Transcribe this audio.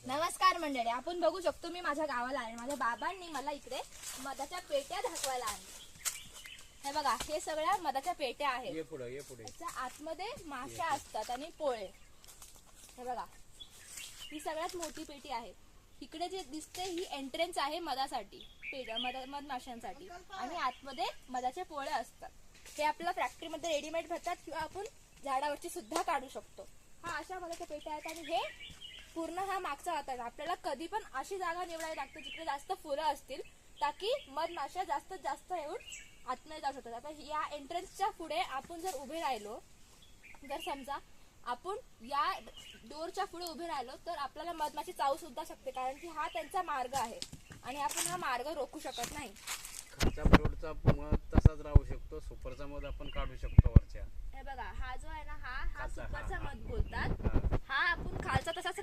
नमस्कार मंडळी, आपण बघू शकतो मी माझ्या गावाला आहे. माझ्या बाबांनी मला इकडे मधाच्या पेट्या दाखवायला आणल्या. हे बघा, हे सगळ्या मधाच्या पेट्या आहेत. ये पुढे त्याच्या आतमध्ये माशा असतात आणि पोळे. हे बघा, ही सगळ्यात मोठी पेटी आहे. इकडे जे दिसते ही एंट्रन्स आहे मधासाठी, मधमाशांसाठी, आणि आतमध्ये मधाचे पोळे असतात. हे आपल्या फॅक्टरीमध्ये रेडीमेड भेटतात किंवा आपण झाडावरची सुद्धा काढू शकतो. हा अशा मधाच्या पेट्या आहेत आणि हे पूर्ण हा मागचा वातावरण. आपल्याला कधी पण अशी जागा निवडावी लागते जिकडे जास्त फुलं असतील, ताकी मधमाशा जास्तीत जास्त येऊन आतमध्ये जाऊ शकतात. आता या एंट्रन्सच्या पुढे आपण जर उभे राहिलो, जर समजा आपण या डोरच्या पुढे उभे राहिलो तर आपल्याला मधमाशी चावू सुद्धा शकते, कारण की हा त्यांचा मार्ग आहे आणि आपण हा मार्ग रोखू शकत नाही. खालचा फ्लोरचा मध तसाच राहू शकतो, सुपरचा मध आपण काढू शकतो वरच्या. हे बघा, हा जो आहे ना, हा खालचा, सुपरचा हा. मध बोलतात. हा आपण खालचा तसाच